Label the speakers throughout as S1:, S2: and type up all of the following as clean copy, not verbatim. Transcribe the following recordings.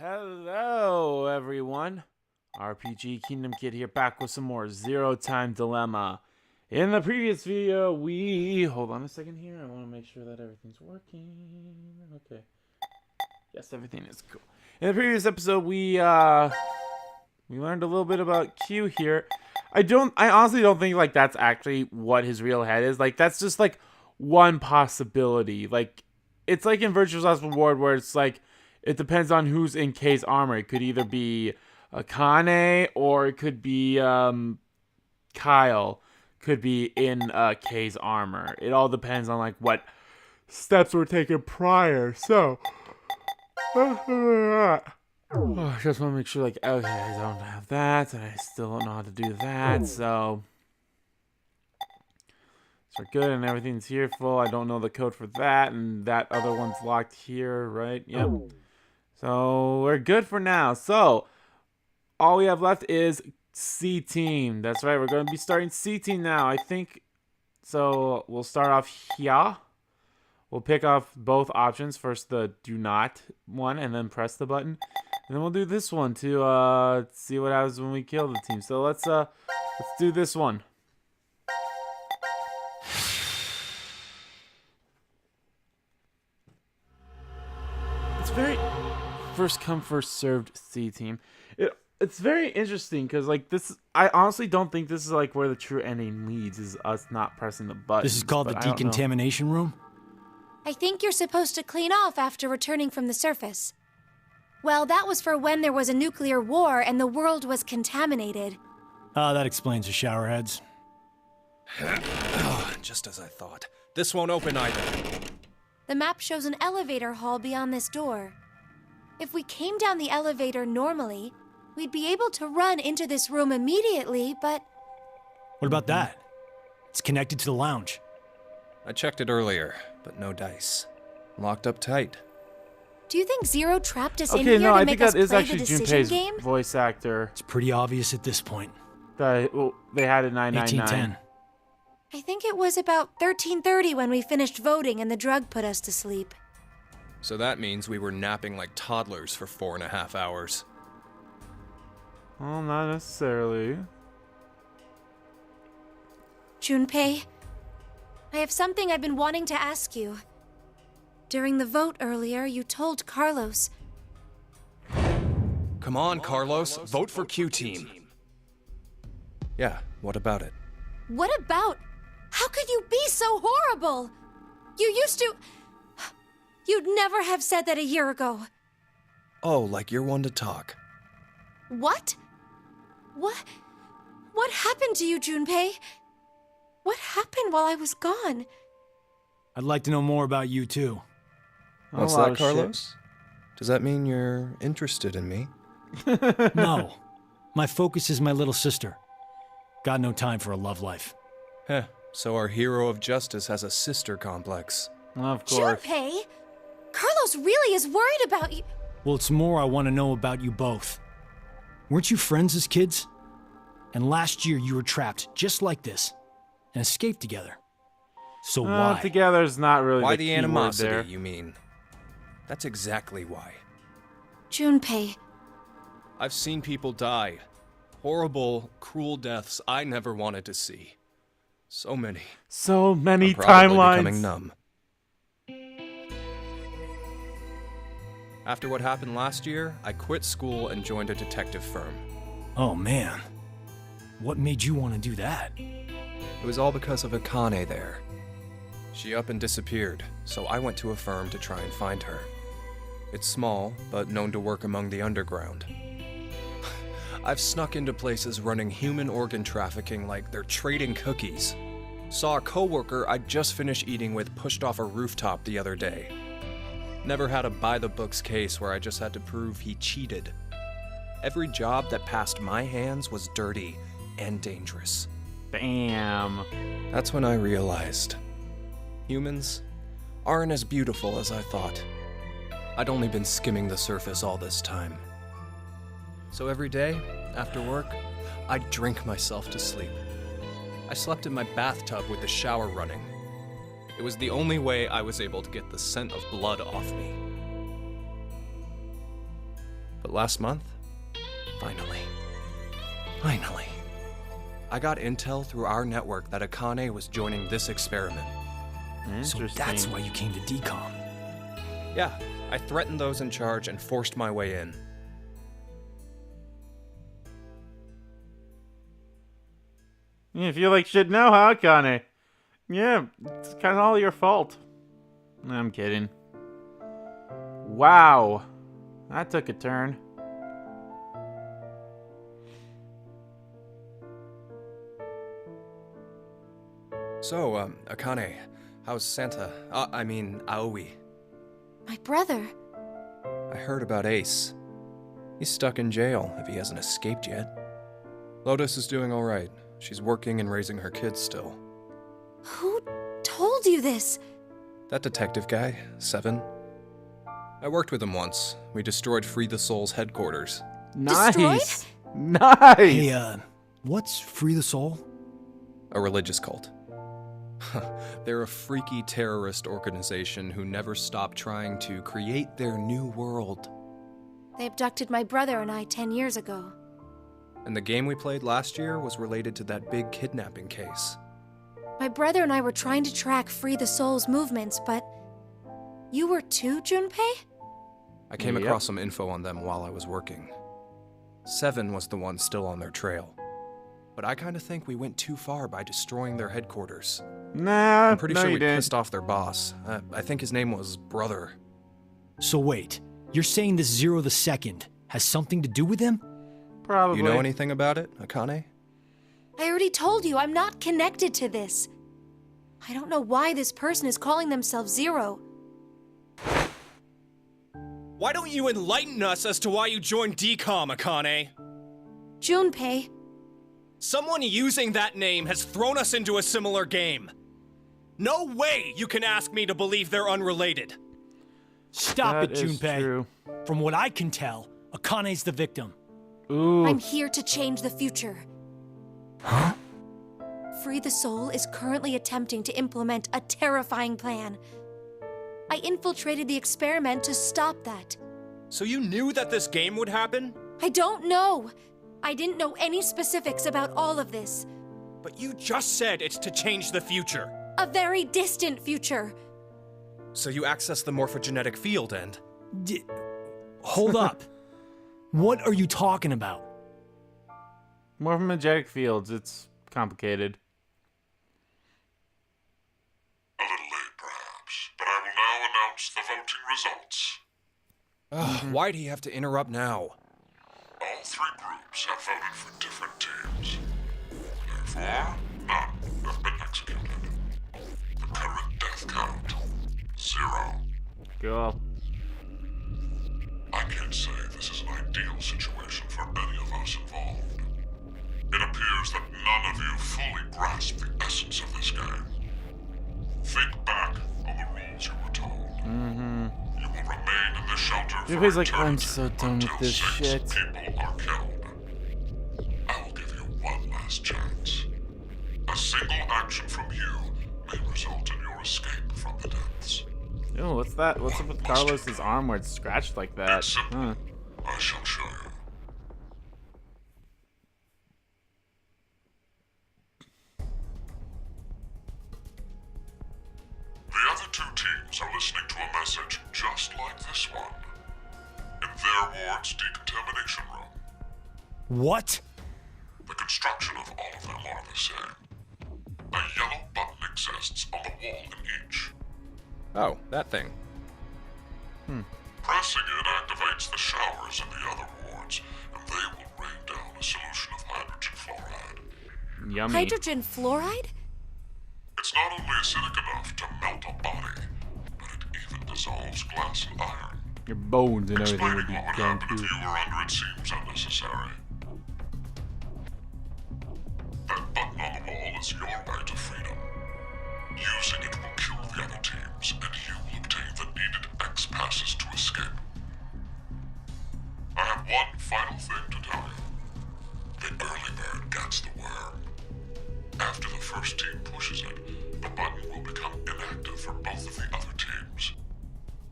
S1: Hello, everyone. RPG Kingdom Kid here, back with some more Zero Time Dilemma. In the previous video, hold on a second here. I want to make sure that everything's working. Okay. Yes, everything is cool. In the previous episode, we learned a little bit about Q here. I honestly don't think like that's actually what his real head is. Like that's just like one possibility. Like it's like in Virtuous Last Reward where it's like it depends on who's in K's armor. It could either be Akane or it could be Kyle. Could be in K's armor. It all depends on like what steps were taken prior. So I just want to make sure like okay, I don't have that and I still don't know how to do that. So we're good and everything's here full. I don't know the code for that and that other one's locked here, right? Yep. So we're good for now. So all we have left is C team. That's right. We're going to be starting C team now. I think so. We'll start off here. We'll pick off both options. First the do not one and then press the button. And then we'll do this one to see what happens when we kill the team. So let's do this one. It's very first come first served C team. It's very interesting because like this, I honestly don't think this is like where the true ending leads, is us not pressing the button.
S2: This is called the decontamination room?
S3: I think you're supposed to clean off after returning from the surface. Well, that was for when there was a nuclear war and the world was contaminated.
S2: That explains the showerheads.
S4: Just as I thought. This won't open either.
S3: The map shows an elevator hall beyond this door. If we came down the elevator normally, we'd be able to run into this room immediately, but...
S2: What about that? It's connected to the lounge.
S4: I checked it earlier, but no dice. Locked up tight.
S3: Do you think Zero trapped us in
S1: Okay,
S3: here
S1: no,
S3: to
S1: I
S3: make
S1: think
S3: us
S1: that is
S3: play the
S1: actually
S3: decision
S1: Junpei's
S3: game?
S1: voice actor.
S2: It's pretty obvious at this point.
S1: They had it 999.
S2: 1810.
S3: I think it was about 13:30 when we finished voting and the drug put us to sleep.
S4: So that means we were napping like toddlers for 4.5 hours.
S1: Well, not necessarily.
S3: Junpei, I have something I've been wanting to ask you. During the vote earlier, you told Carlos...
S4: Come on, Carlos. Vote for Q Team. Yeah, what about it?
S3: What about? How could you be so horrible? You used to... You'd never have said that a year ago.
S4: Oh, like you're one to talk.
S3: What? What happened to you, Junpei? What happened while I was gone?
S2: I'd like to know more about you, too.
S4: What's that, Carlos? Does that mean you're interested in me?
S2: No. My focus is my little sister. Got no time for a love life.
S4: Heh, so our hero of justice has a sister complex.
S1: Of course.
S3: Junpei! Carlos really is worried about you.
S2: Well, it's more I want to know about you both. Weren't you friends as kids? And last year you were trapped just like this and escaped together. So why?
S1: Together is not really
S4: Why
S1: the
S4: the
S1: key
S4: animosity,
S1: word there.
S4: you mean? That's exactly why.
S3: Junpei,
S4: I've seen people die. Horrible, cruel deaths I never wanted to see. So many.
S1: So many
S4: I'm probably
S1: timelines.
S4: becoming numb. After what happened last year, I quit school and joined a detective firm.
S2: Oh, man. What made you want to do that?
S4: It was all because of Akane there. She up and disappeared, so I went to a firm to try and find her. It's small, but known to work among the underground. I've snuck into places running human organ trafficking like they're trading cookies. Saw a coworker I'd just finished eating with pushed off a rooftop the other day. Never had a by-the-books case where I just had to prove he cheated. Every job that passed my hands was dirty and dangerous.
S1: Damn.
S4: That's when I realized humans aren't as beautiful as I thought. I'd only been skimming the surface all this time. So every day, after work, I'd drink myself to sleep. I slept in my bathtub with the shower running. It was the only way I was able to get the scent of blood off me. But last month, finally, I got intel through our network that Akane was joining this experiment.
S2: So
S1: Interesting.
S2: that's why you came to decom.
S4: Yeah, I threatened those in charge and forced my way in.
S1: Yeah, if you like shit now, huh, Kane? Yeah, it's kind of all your fault. I'm kidding. Wow. That took a turn.
S4: So, Akane, how's Santa? Aoi.
S3: My brother.
S4: I heard about Ace. He's stuck in jail if he hasn't escaped yet. Lotus is doing alright. She's working and raising her kids still.
S3: Who told you this?
S4: That detective guy, Seven. I worked with him once. We destroyed Free the Soul's headquarters.
S1: Nice. Nice.
S2: Hey, what's Free the Soul?
S4: A religious cult. They're a freaky terrorist organization who never stop trying to create their new world.
S3: They abducted my brother and I 10 years ago.
S4: And the game we played last year was related to that big kidnapping case.
S3: My brother and I were trying to track Free the Soul's movements, but... You were too, Junpei?
S4: I came
S1: Yep.
S4: across some info on them while I was working. Seven was the one still on their trail. But I kind of think we went too far by destroying their headquarters.
S1: Nah,
S4: I'm pretty
S1: no,
S4: sure
S1: you
S4: we
S1: didn't.
S4: pissed off their boss. I think his name was Brother.
S2: So wait, you're saying this Zero the Second has something to do with him?
S1: Probably.
S4: You know anything about it, Akane?
S3: I already told you, I'm not connected to this. I don't know why this person is calling themselves Zero.
S5: Why don't you enlighten us as to why you joined DCOM, Akane?
S3: Junpei,
S5: Someone using that name has thrown us into a similar game. No way you can ask me to believe they're unrelated.
S2: Stop
S1: That
S2: it,
S1: is
S2: Junpei.
S1: true.
S2: From what I can tell, Akane's the victim.
S1: Ooh.
S3: I'm here to change the future. Free the Soul is currently attempting to implement a terrifying plan. I infiltrated the experiment to stop that.
S5: So you knew that this game would happen?
S3: I don't know. I didn't know any specifics about all of this.
S5: But you just said it's to change the future.
S3: A very distant future.
S4: So you access the morphogenetic field and...
S2: Hold up. What are you talking about?
S1: Morphogenetic fields. It's complicated.
S6: A little late, perhaps, but I will now announce the voting results.
S4: Why'd he have to interrupt now?
S6: All three groups have voted for different teams. Therefore, none have been executed. The current death count, 0.
S1: Cool.
S6: I can't say this is an ideal situation for any of us involved. It appears that none of you fully grasp the essence of this game. Think back on the rules you were told. You will remain in the shelter for
S1: Junpei's like,
S6: eternity
S1: I'm so done with
S6: until
S1: this
S6: 6
S1: shit.
S6: people are killed. I will give you one last chance. A single action from you may result in your escape from the depths.
S1: Ew, what's that? What's up with Carlos's arm where it's scratched like that?
S6: It's simple.
S1: Huh.
S6: I shall show you. The other two teams are listening to a message just like this one. In their ward's decontamination room.
S2: What?
S6: The construction of all of them are the same. A yellow button exists on the wall in each.
S4: Oh, that thing.
S6: Pressing it activates the showers in the other wards, and they will rain down a solution of hydrogen fluoride.
S1: Yummy.
S3: Hydrogen fluoride?
S6: It's not only acidic enough to melt a body, but it even dissolves glass and iron.
S1: Your bones and everything would
S6: Explaining
S1: be
S6: what would
S1: gone
S6: happen
S1: too.
S6: if you were under it seems unnecessary. That button on the wall is your right to freedom. Using it will kill the other teams, and you will obtain the needed X passes to escape. I have one final thing to tell you. The early bird gets the worm. After the first team pushes it, the button will become inactive for both of the other teams.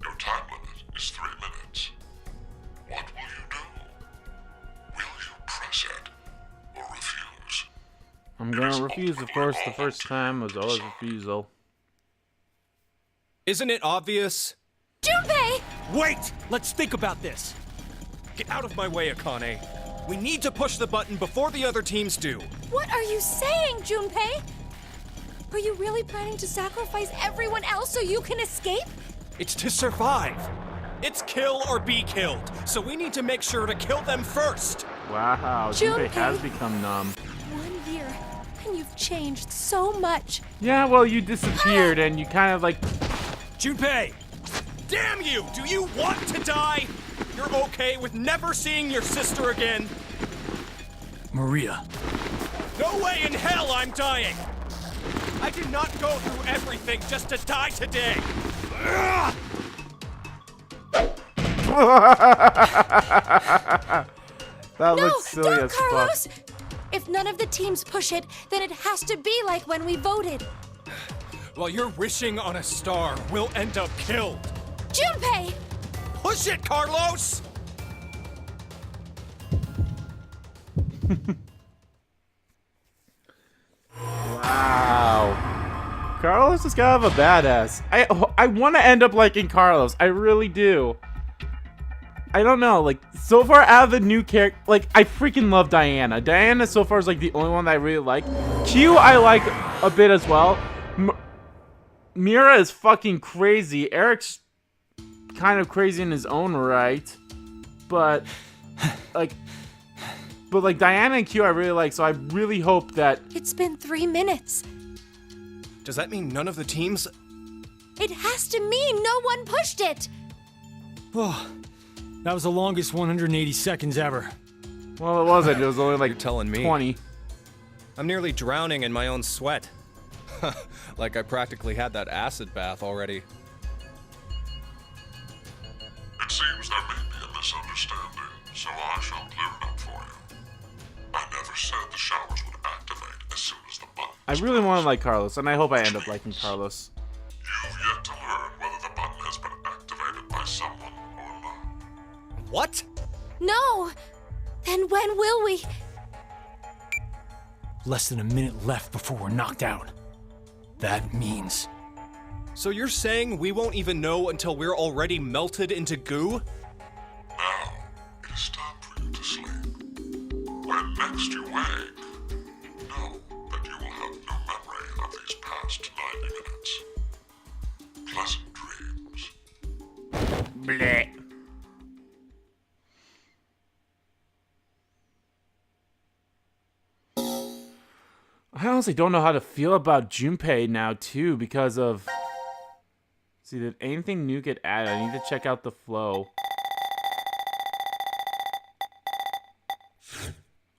S6: Your time limit is 3 minutes. What will you do?
S1: refuse, of course. The first time was always refusal.
S5: Isn't it obvious?
S3: Junpei!
S2: Wait! Let's think about this.
S5: Get out of my way, Akane. We need to push the button before the other teams do.
S3: What are you saying, Junpei? Are you really planning to sacrifice everyone else so you can escape?
S5: It's to survive. It's kill or be killed, so we need to make sure to kill them first.
S1: Wow, Junpei has become numb.
S3: 1 year, and you've changed so much.
S1: Yeah, well, you disappeared and you kind of like...
S2: Junpei!
S5: Damn you! Do you want to die? You're okay with never seeing your sister again?
S2: Maria.
S5: No way in hell I'm dying! I did not go through everything just to die today! Ugh!
S1: That
S3: No,
S1: looks silly
S3: don't,
S1: as
S3: Carlos!
S1: fuck.
S3: If none of the teams push it, then it has to be like when we voted.
S5: While you're wishing on a star, we'll end up killed.
S3: Junpei!
S5: Push it, Carlos!
S1: Wow. Carlos is kind of a badass. I want to end up liking Carlos. I really do. I don't know, like, so far out of the new character, like, I freaking love Diana. Diana so far is, like, the only one that I really like. Q, I like a bit as well. Mira is fucking crazy. Eric's kind of crazy in his own right. But, like, Diana and Q I really like, so I really hope that...
S3: It's been 3 minutes.
S5: Does that mean none of the teams...
S3: It has to mean no one pushed it.
S2: Oh, that was the longest 180 seconds ever.
S1: Well, it wasn't. It was only like
S5: You're telling me.
S1: 20.
S5: I'm nearly drowning in my own sweat. Like I practically had that acid bath already.
S6: It seems there may be a misunderstanding, so I shall clear it up for you. I never said the showers would activate as soon as the button
S1: I
S6: was
S1: really want to
S6: pressed.
S1: like Carlos, and I hope I end up liking Carlos.
S6: You've yet to learn whether the button has been activated by someone or not.
S5: What?
S3: No. Then when will we?
S2: Less than a minute left before we're knocked out. That means...
S5: So you're saying we won't even know until we're already melted into goo?
S6: Now, it is time for you to sleep. When next you wake, know that you will have no memory of these past 90 minutes. Pleasant dreams.
S1: Bleh. I honestly don't know how to feel about Junpei now, too, because of... See, did anything new get added? I need to check out the flow.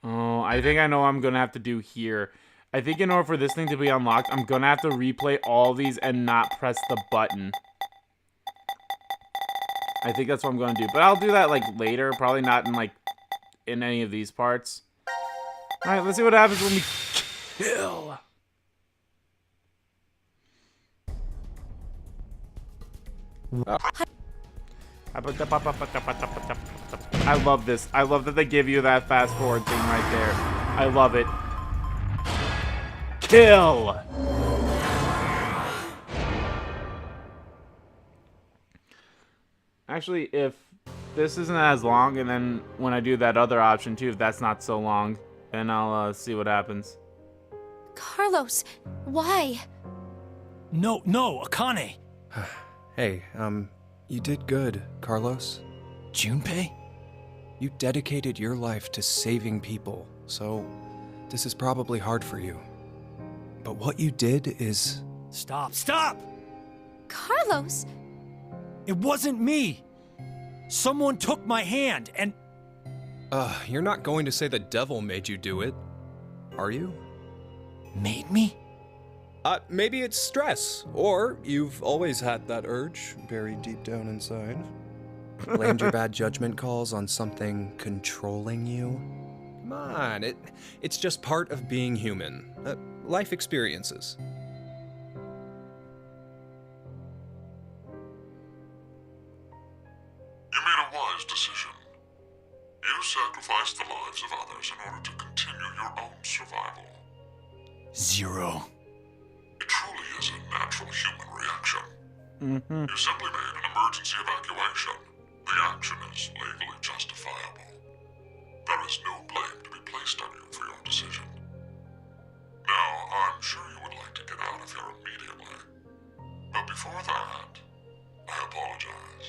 S1: Oh, I think I know what I'm going to have to do here. I think in order for this thing to be unlocked, I'm going to have to replay all these and not press the button. I think that's what I'm going to do. But I'll do that, like, later. Probably not in, like, in any of these parts. Alright, let's see what happens when we kill. I love this. I love that they give you that fast forward thing right there. I love it. Kill! Actually, if this isn't as long, and then when I do that other option too, if that's not so long, then I'll see what happens.
S3: Carlos, why?
S2: No, Akane!
S4: Hey, you did good, Carlos.
S2: Junpei?
S4: You dedicated your life to saving people, so this is probably hard for you. But what you did is...
S2: Stop!
S3: Carlos?
S2: It wasn't me! Someone took my hand, and...
S4: You're not going to say the devil made you do it, are you?
S2: Made me?
S4: Maybe it's stress, or you've always had that urge buried deep down inside. Blamed your bad judgment calls on something controlling you? Come on, it's just part of being human. Life experiences.
S6: You made a wise decision. You sacrificed the lives of others in order to continue your own survival.
S2: bro.
S6: It truly is a natural human reaction.
S1: Mm-hmm.
S6: You simply made an emergency evacuation. The action is legally justifiable. There is no blame to be placed on you for your decision. Now, I'm sure you would like to get out of here immediately. But before that, I apologize.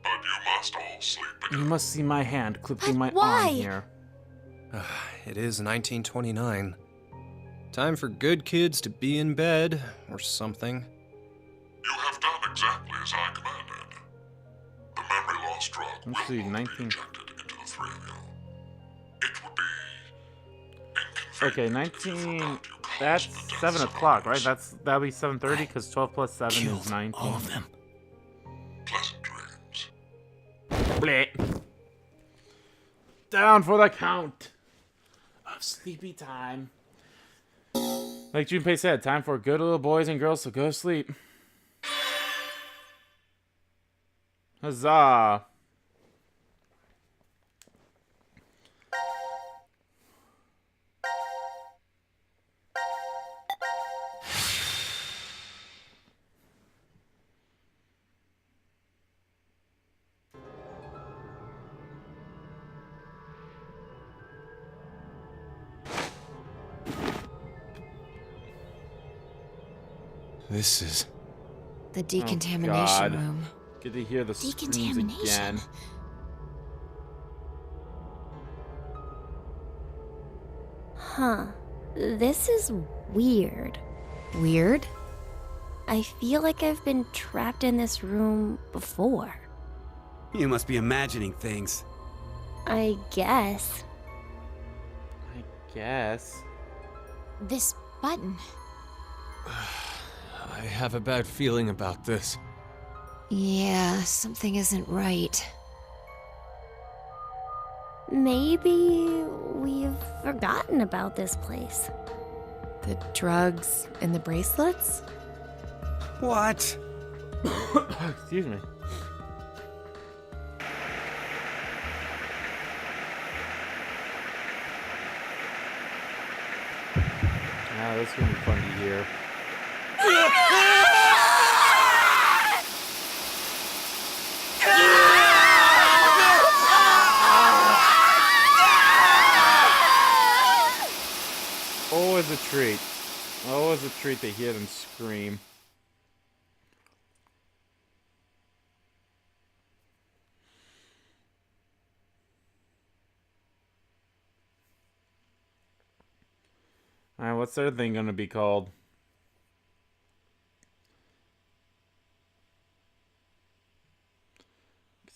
S6: But you must all sleep
S1: You
S6: again.
S1: must see my hand clipped through my
S3: But why?
S1: arm here.
S4: It is 1929. Time for good kids to be in bed, or something.
S6: You have done exactly as I commanded. The memory loss drug
S1: Let's see,
S6: will not
S1: 19
S6: be injected into the three of you. It would be
S1: Okay,
S6: inconvenient if you
S1: 19.
S6: forgot you caused
S1: That's
S6: the deaths
S1: 7
S6: of
S1: o'clock, right?
S6: others.
S1: That'll be 7:30 because 12 plus 7 is
S2: Killed
S1: 19.
S2: all of them.
S6: Pleasant dreams.
S1: Bleh. Down for the count of sleepy time. Like Junpei said, time for good little boys and girls to go to sleep. Huzzah!
S2: This is...
S7: The decontamination
S1: God.
S7: room.
S1: Good to hear the screams
S7: Decontamination.
S1: again.
S7: Huh. This is weird. Weird? I feel like I've been trapped in this room before.
S8: You must be imagining things.
S7: I guess.
S1: I guess.
S3: This button.
S9: I have a bad feeling about this.
S7: Yeah, something isn't right. Maybe we've forgotten about this place.
S10: The drugs and the bracelets?
S8: What?
S1: Excuse me. Ah, this is gonna be fun to hear. Always a treat. Always a treat to hear them scream. Alright, what's their thing gonna be called?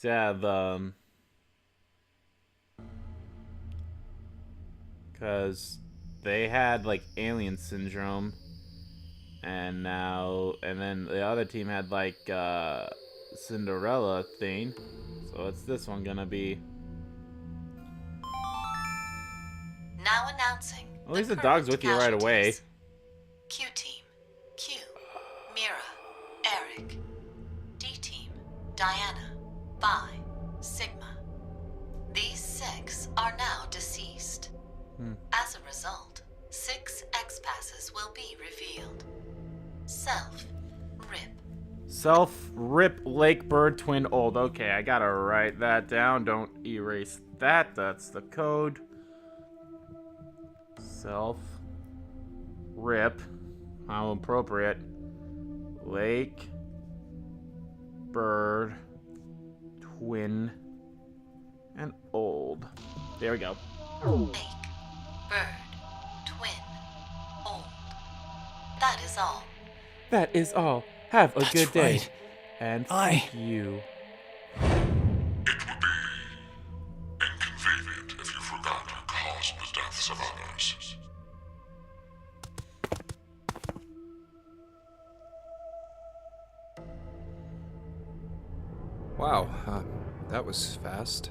S1: Yeah, because they had like alien syndrome, and then the other team had like Cinderella thing. So what's this one gonna be?
S11: Now announcing.
S1: At least the dog's with you right away.
S11: Q team, Q, Mira, Eric. D team, Diana, Phi, Sigma. These 6 are now deceased. As a result, 6 X-passes will be revealed. Self, Rip.
S1: Self, Rip, Lake, Bird, Twin, Old. Okay, I gotta write that down. Don't erase that. That's the code. Self, Rip. How appropriate. Lake, Bird, Twin, and Old. There we go.
S11: Lake, Bird, Twin, Old. That is all.
S1: That is all. Have a
S2: That's
S1: good day.
S2: right.
S1: And
S2: I-
S1: thank you.
S6: It would be inconvenient if you forgot who caused the deaths of others.
S4: Wow, that was fast.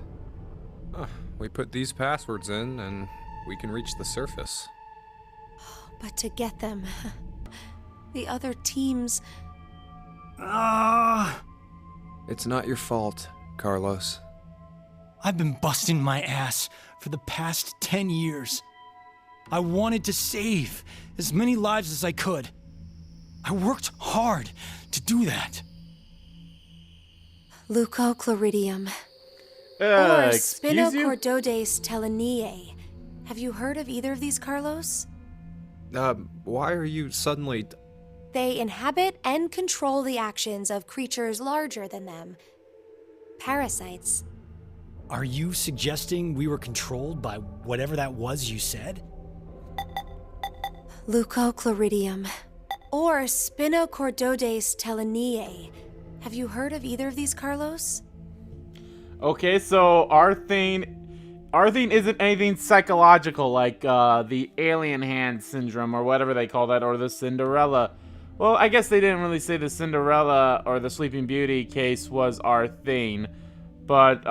S4: We put these passwords in, and we can reach the surface.
S3: But to get them, the other teams.
S4: It's not your fault, Carlos.
S2: I've been busting my ass for the past 10 years. I wanted to save as many lives as I could. I worked hard to do that.
S3: Leucochloridium. Or
S1: Excuse you?
S3: Spinochordodes teleniae. Have you heard of either of these, Carlos?
S4: Why are you suddenly...
S3: They inhabit and control the actions of creatures larger than them. Parasites.
S2: Are you suggesting we were controlled by whatever that was you said?
S3: Leucochloridium. Or Spinochordodes teleniae. Have you heard of either of these, Carlos?
S1: Okay, so Arthene isn't anything psychological like the alien hand syndrome or whatever they call that, or the Cinderella. Well, I guess they didn't really say the Cinderella or the Sleeping Beauty case was Arthene, but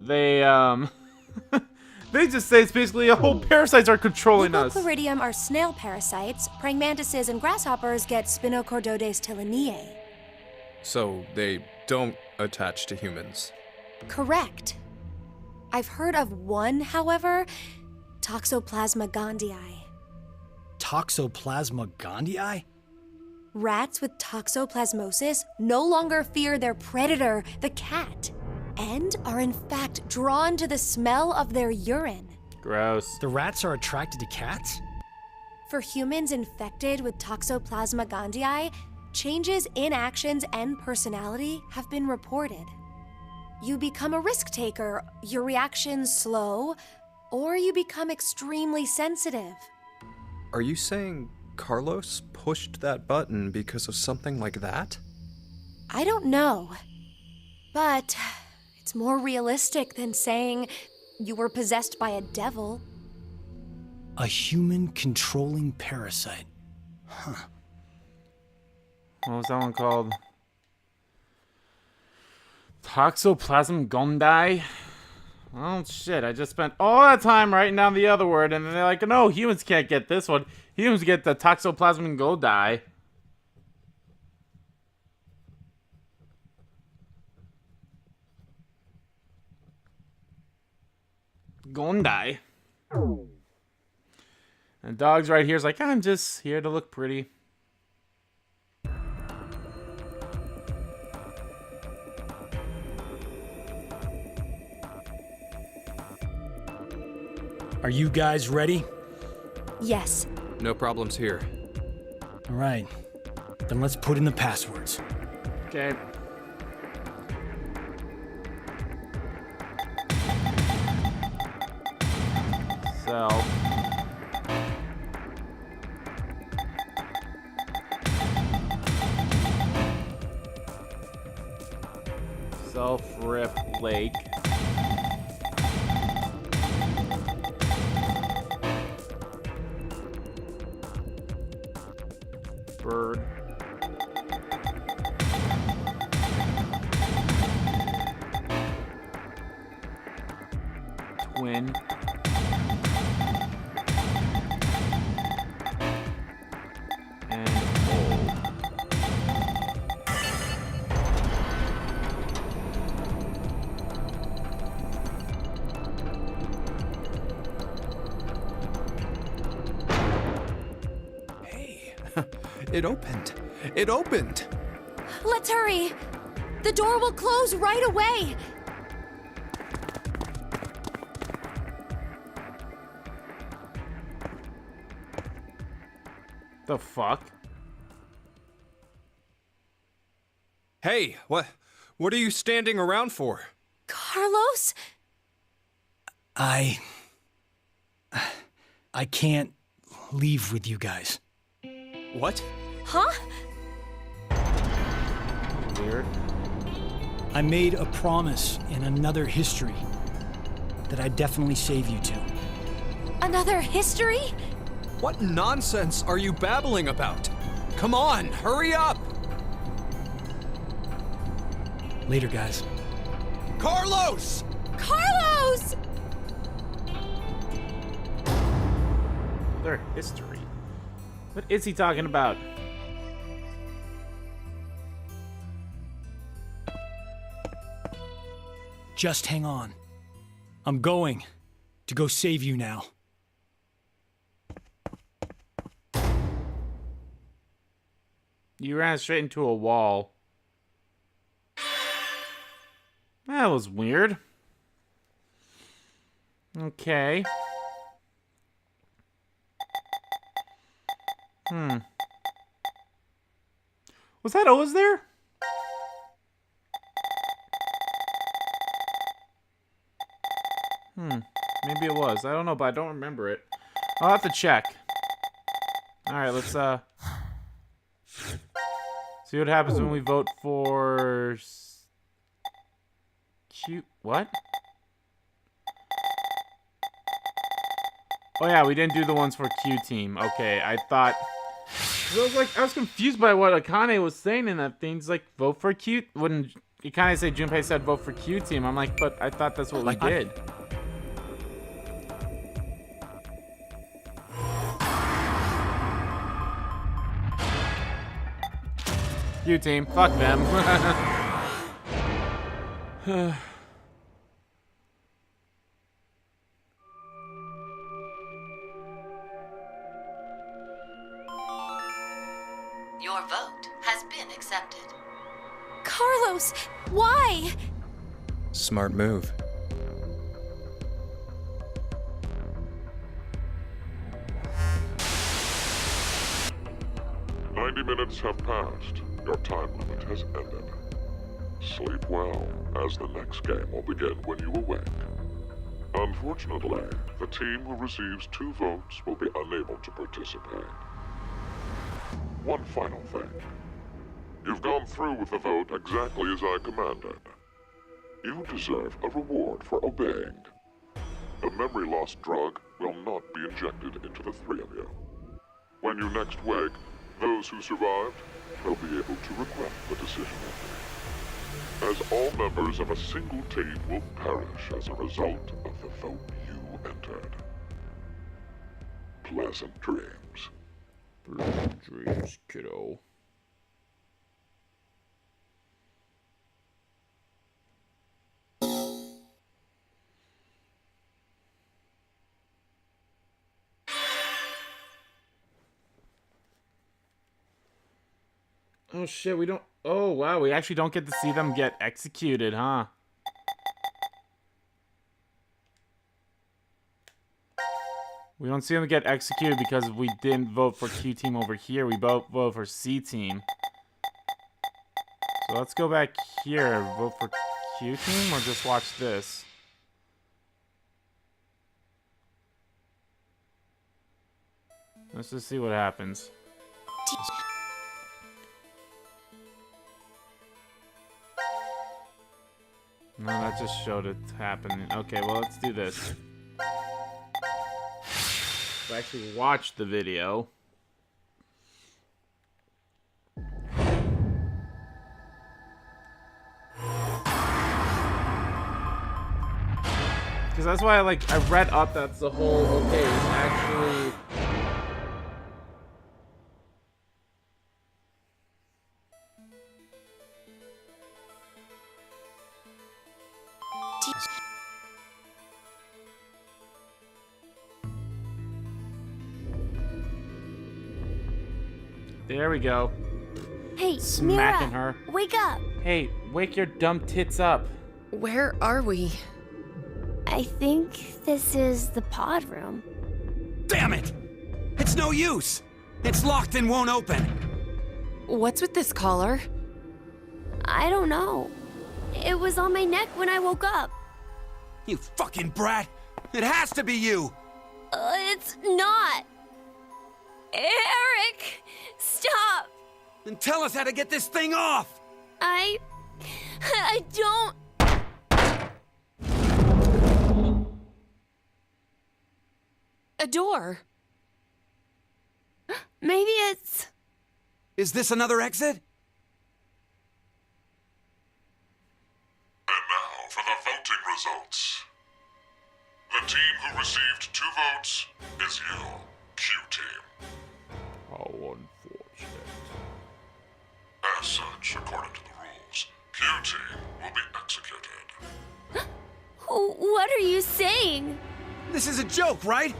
S1: they they just say it's basically a whole parasites are controlling us.
S3: Leucochloridium are snail parasites. Praying mantises and grasshoppers get Spinochordodes teleniae.
S4: So they don't attach to humans?
S3: Correct. I've heard of one, however, Toxoplasma gondii.
S2: Toxoplasma Gondii?
S3: Rats with toxoplasmosis no longer fear their predator, the cat, and are in fact drawn to the smell of their urine.
S1: Gross.
S2: The rats are attracted to cats?
S3: For humans infected with Toxoplasma gondii, changes in actions and personality have been reported. You become a risk taker, your reactions slow, or you become extremely sensitive.
S4: Are you saying Carlos pushed that button because of something like that?
S3: I don't know, but it's more realistic than saying you were possessed by a devil.
S2: A human controlling parasite. Huh.
S1: What was that one called? Toxoplasm Gondii? Oh shit, I just spent all that time writing down the other word, and then they're like, no, humans can't get this one. Humans get the Toxoplasm Gondii. Gondii. And dog's right here is like, I'm just here to look pretty.
S2: Are you guys ready?
S3: Yes.
S4: No problems here.
S2: All right. Then let's put in the passwords.
S1: Okay. Self. Self-rip lake. Bird. Twin. And old.
S4: Hey, it opened. It opened.
S3: Let's hurry. The door will close right away.
S1: The fuck?
S4: Hey, what are you standing around for?
S3: Carlos?
S2: I can't leave with you guys.
S4: What?
S3: Huh?
S1: Weird.
S2: I made a promise in another history that I'd definitely save you two.
S3: Another history?
S4: What nonsense are you babbling about? Come on, hurry up!
S2: Later, guys.
S4: Carlos!
S3: Carlos!
S1: Their history. What is he talking about?
S2: Just hang on. I'm going. to go save you now.
S1: You ran straight into a wall. That was weird. Okay. Was that always there? Maybe it was. I don't know, but I don't remember it. I'll have to check. Alright, let's see what happens when we vote for cute. What? Oh yeah, we didn't do the ones for Q team. Okay, I thought I was confused by what Akane was saying in that thing. He's like, vote for Q. When Akane said Junpei said vote for Q team, I'm like, but I thought that's what we did. Q team, fuck them.
S11: Your vote has been accepted.
S3: Carlos, why?
S4: Smart move.
S6: Minutes have passed. Your time limit has ended. Sleep well, as the next game will begin when you awake. Unfortunately, the team who receives 2 votes will be unable to participate. One final thing. You've gone through with the vote exactly as I commanded. You deserve a reward for obeying. The memory loss drug will not be injected into the 3 of you. When you next wake, those who survived will be able to regret the decision they made, as all members of a single team will perish as a result of the vote you entered. Pleasant dreams.
S1: Pleasant dreams, kiddo. Oh shit, we don't... Oh wow, we actually don't get to see them get executed, huh? We don't see them get executed because we didn't vote for Q team over here. We both vote for C team. So let's go back here. Vote for Q team or just watch this? Let's just see what happens. No, that just showed it happening. Okay, well, let's do this. So actually watch the video. Because that's why I read up that's the whole, okay, actually... There we go.
S7: Hey,
S1: Smacking
S7: Mira,
S1: her.
S7: wake up.
S1: Hey, wake your dumb tits up.
S10: Where are we?
S7: I think this is the pod room.
S8: Damn it! It's no use! It's locked and won't open.
S10: What's with this collar?
S7: I don't know. It was on my neck when I woke up.
S8: You fucking brat! It has to be you!
S7: It's not. Eric, stop.
S8: Then tell us how to get this thing off!
S7: I don't...
S10: A door.
S7: Maybe it's...
S8: Is this another exit?
S6: And now for the voting results. The team who received 2 votes is you, Q-Team.
S1: How unfortunate.
S6: As such, according to the rules, Q-Team will be executed.
S7: What are you saying?
S8: This is a joke, right?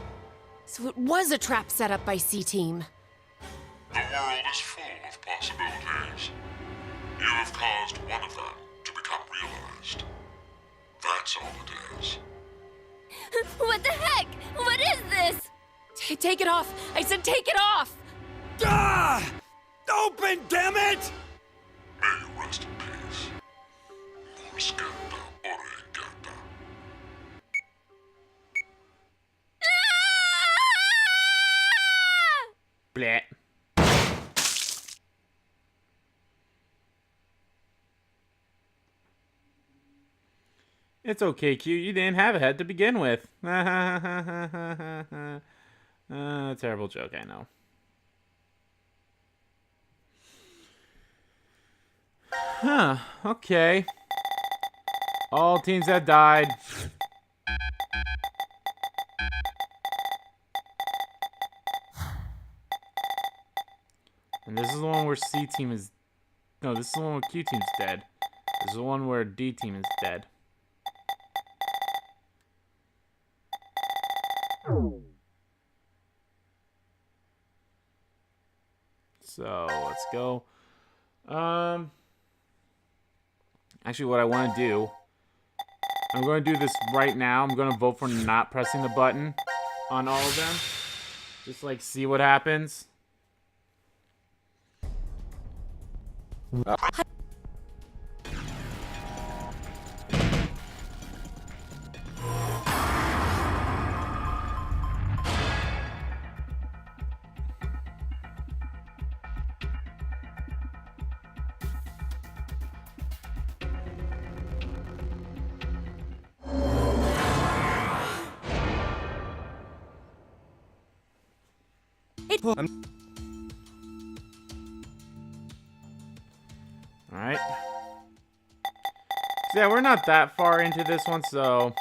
S10: So it was a trap set up by C-Team.
S6: The world is full of possibilities. You have caused one of them to become realized. That's all it is.
S7: What the heck? What is this?
S10: Take it off! I said take it off!
S8: Ah! Open, damn it!
S6: May you rest in peace. Morscata oregata.
S1: Bleh. It's okay, Q. You didn't have a head to begin with. Terrible joke, I know. Huh, okay. All teams have died. And this is the one where C team is... No, this is the one where Q team's dead. This is the one where D team is dead. So, let's go. Actually, what I want to do... I'm going to do this right now. I'm going to vote for not pressing the button on all of them. Just, like, see what happens. Alright. Yeah, we're not that far into this one, so...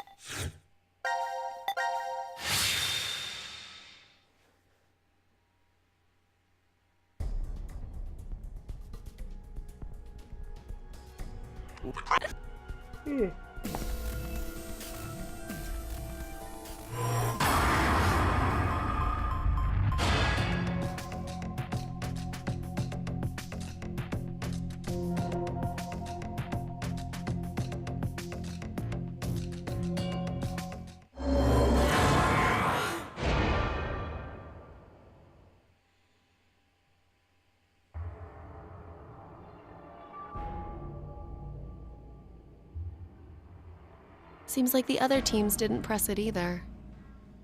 S10: Seems like the other teams didn't press it either.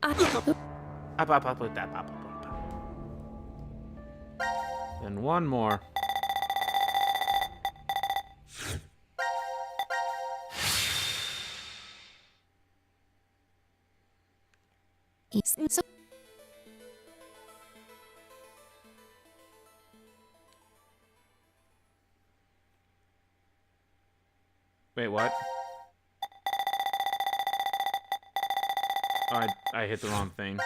S1: Then one more. Wait, what? Oh, I hit the wrong thing.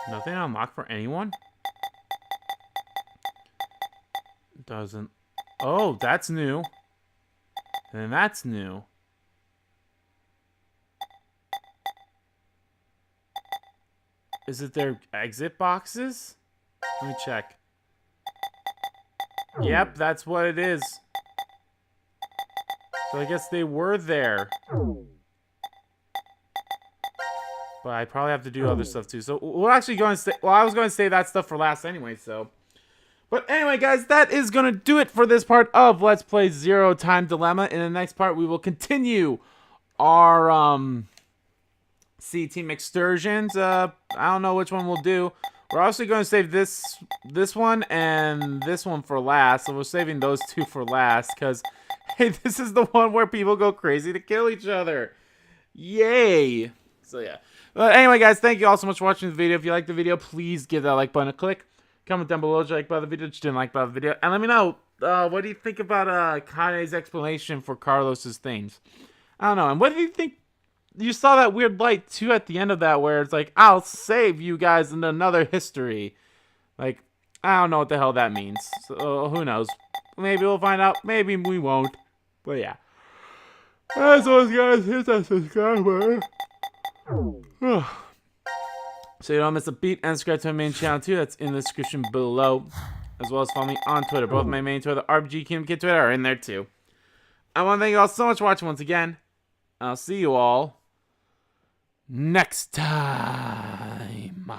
S1: Nothing unlocked for anyone? Doesn't. Oh, that's new. And that's new. Is it their exit boxes? Let me check. Yep, that's what it is. So I guess they were there. But I probably have to do other stuff too. So we're actually going to stay... Well, I was going to say that stuff for last anyway, so... But anyway, guys, that is going to do it for this part of Let's Play Zero Time Dilemma. In the next part, we will continue our Sea Team excursions. I don't know which one we'll do. We're also going to save this one and this one for last. So we're saving those two for last because, hey, this is the one where people go crazy to kill each other. Yay! So yeah. But anyway, guys, thank you all so much for watching the video. If you liked the video, please give that like button a click. Comment down below what you like about the video, what you didn't like about the video. And let me know, what do you think about Kane's explanation for Carlos's things? I don't know. And what do you think? You saw that weird light, too, at the end of that where it's like, I'll save you guys in another history. Like, I don't know what the hell that means. So, who knows? Maybe we'll find out. Maybe we won't. But yeah. As always, guys, hit that subscribe button. So you don't miss a beat, and subscribe to my main channel too. That's in the description below. As well as follow me on Twitter. Both my main Twitter, the RPG Kingdom Kid Twitter, are in there too. I want to thank you all so much for watching once again. I'll see you all next time.